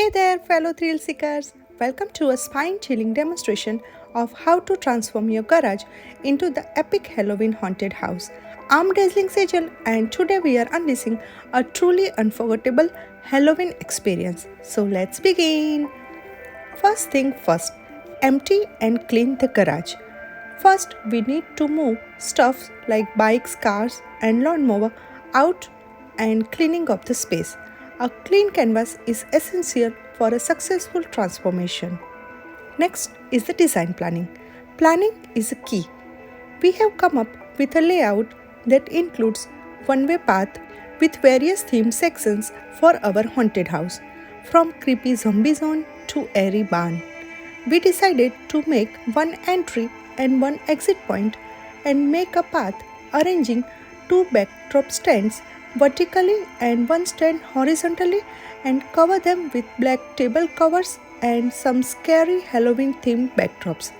Hey there, fellow thrill seekers! Welcome to a spine chilling demonstration of how to transform your garage into the epic Halloween haunted house. I'm Dazzling Sejal, and today we are unleashing a truly unforgettable Halloween experience. So let's begin! First thing first, empty and clean the garage. First, we need to move stuff like bikes, cars, and lawnmower out and cleaning up the space. A clean canvas is essential for a successful transformation. Next is the design planning. Planning is a key. We have come up with a layout that includes one-way path with various theme sections for our haunted house, from creepy zombie zone to airy barn. We decided to make one entry and one exit point and make a path arranging two backdrop stands vertically and one stand horizontally and cover them with black table covers and some scary Halloween themed backdrops.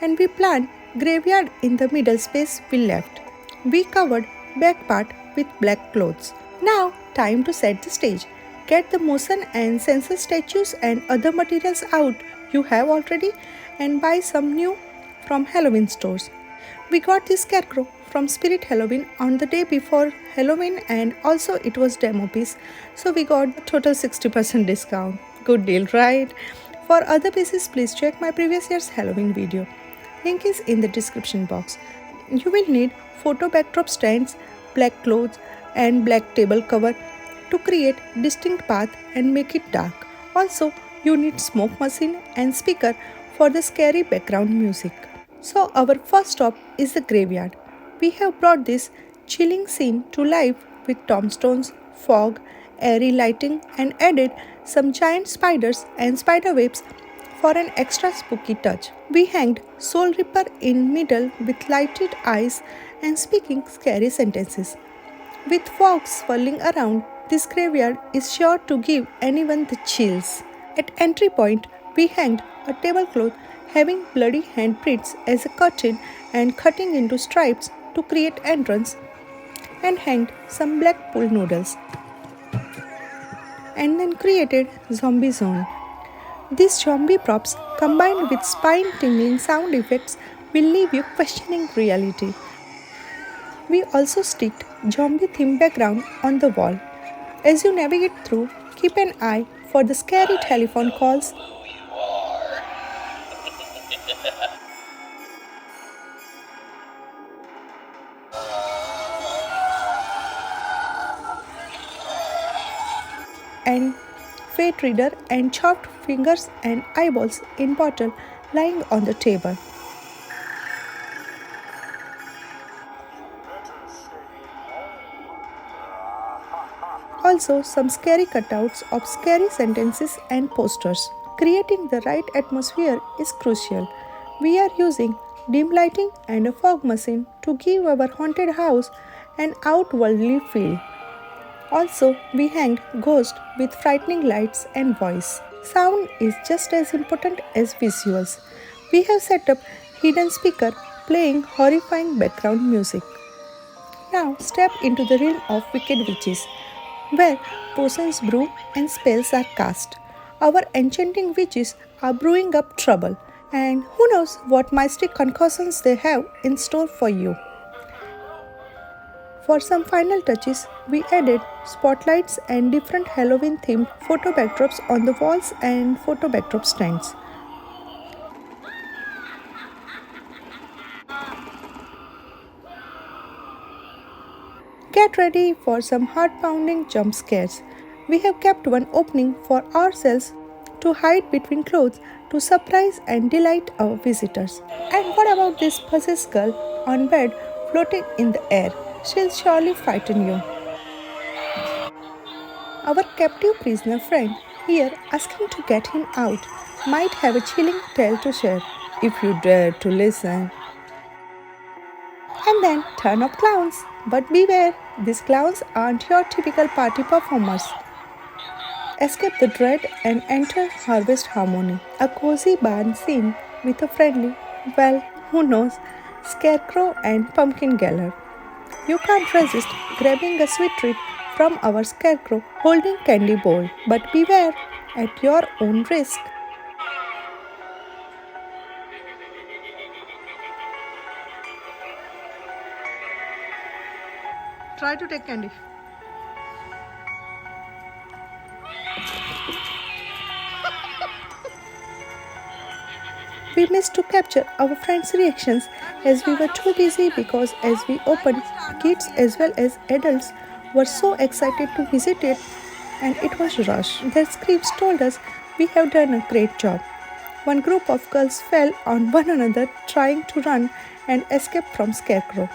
And we planned graveyard in the middle space we left. We covered back part with black clothes. Now time to set the stage. Get the motion and sensor statues and other materials out you have already and buy some new from Halloween stores. We got this scarecrow from Spirit Halloween on the day before Halloween and also it was demo piece, so we got a total 60% discount. Good deal, right? For other pieces, please check my previous year's Halloween video. Link is in the description box. You will need photo backdrop stands, black clothes and black table cover to create distinct path and make it dark. Also, you need smoke machine and speaker for the scary background music. So our first stop is the graveyard. We have brought this chilling scene to life with tombstones, fog, airy lighting and added some giant spiders and spider webs for an extra spooky touch. We hanged Soul Reaper in middle with lighted eyes and speaking scary sentences. With fog swirling around, this graveyard is sure to give anyone the chills. At entry point, we hanged a tablecloth having bloody handprints as a curtain and cutting into stripes to create entrance, and hanged some black pool noodles and then created zombie zone. These zombie props combined with spine-tingling sound effects will leave you questioning reality. We also sticked zombie theme background on the wall. As you navigate through, keep an eye for the scary telephone calls and fate reader and chopped fingers and eyeballs in bottle lying on the table. Also some scary cutouts of scary sentences and posters. Creating the right atmosphere is crucial. We are using dim lighting and a fog machine to give our haunted house an outworldly feel. Also, we hanged ghosts with frightening lights and voice. Sound is just as important as visuals. We have set up hidden speaker playing horrifying background music. Now step into the realm of wicked witches, where potions brew and spells are cast. Our enchanting witches are brewing up trouble, and who knows what mystic concoctions they have in store for you. For some final touches, we added spotlights and different Halloween themed photo backdrops on the walls and photo backdrop stands. Get ready for some heart-pounding jump scares. We have kept one opening for ourselves to hide between clothes to surprise and delight our visitors. And what about this possessed girl on bed floating in the air? She'll surely frighten you. Our captive prisoner friend here asking to get him out might have a chilling tale to share if you dare to listen. And then turn up clowns. But beware, these clowns aren't your typical party performers. Escape the dread and enter Harvest Harmony, a cozy barn scene with a friendly, well, who knows, scarecrow and pumpkin galler. You can't resist grabbing a sweet treat from our scarecrow holding candy bowl. But beware, at your own risk. Try to take candy. We missed to capture our friends' reactions as we were too busy because as we opened, kids as well as adults were so excited to visit it and it was rushed. Their screams told us we have done a great job. One group of girls fell on one another trying to run and escape from Scarecrow.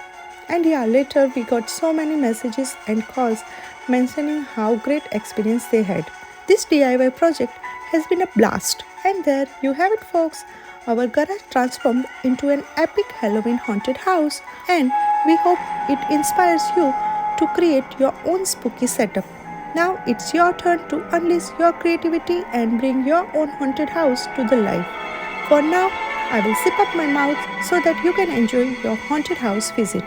And yeah, later we got so many messages and calls mentioning how great experience they had. This DIY project has been a blast. And there you have it, folks. Our garage transformed into an epic Halloween haunted house. And we hope it inspires you to create your own spooky setup. Now it's your turn to unleash your creativity and bring your own haunted house to the life. For now, I will zip up my mouth so that you can enjoy your haunted house visit.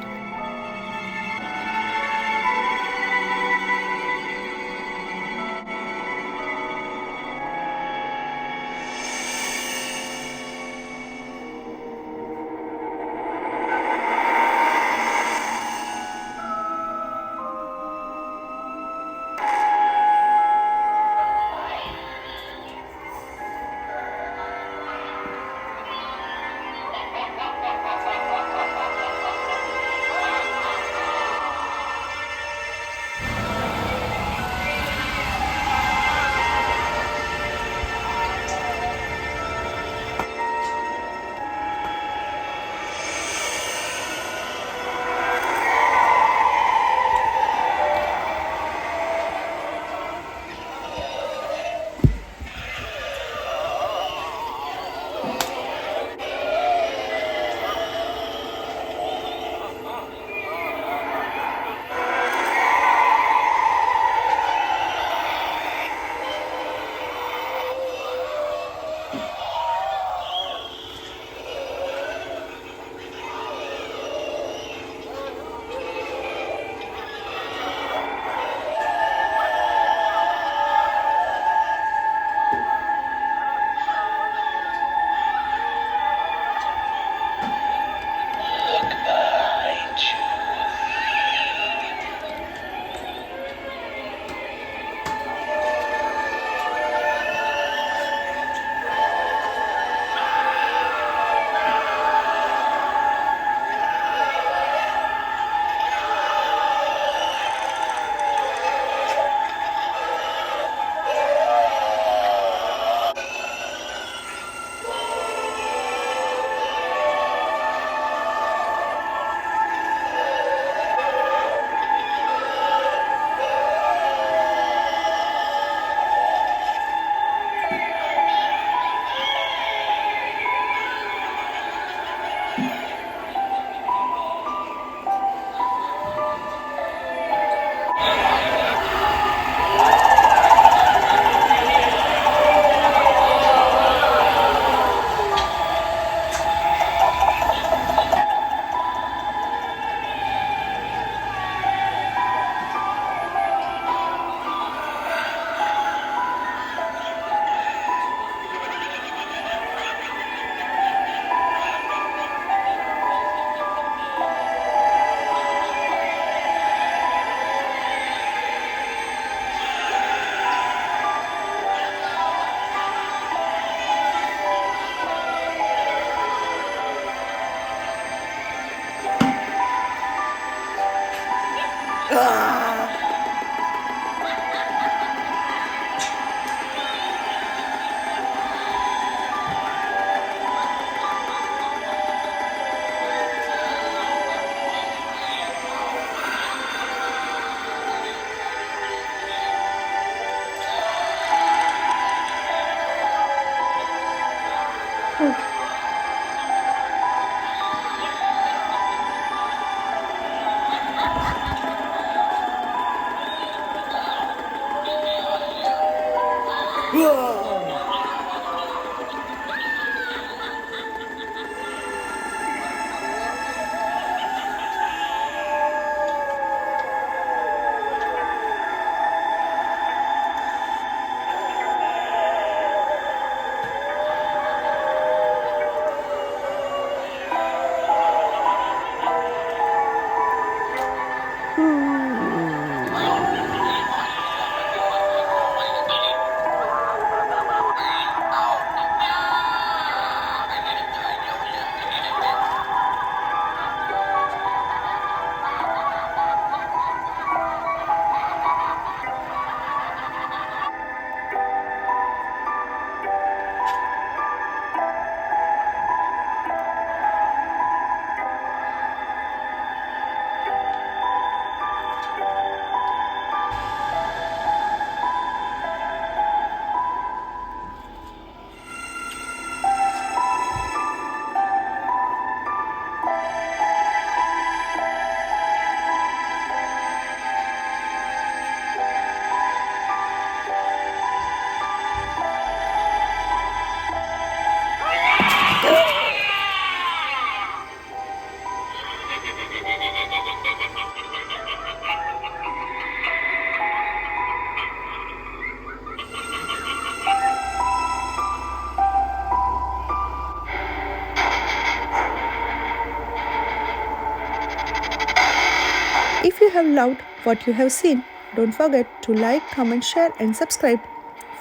If you have loved what you have seen, don't forget to like, comment, share, and subscribe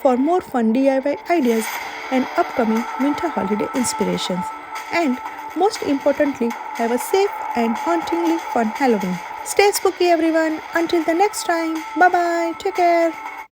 for more fun DIY ideas and upcoming winter holiday inspirations. And most importantly, have a safe and hauntingly fun Halloween. Stay spooky, everyone. Until the next time. Bye bye. Take care.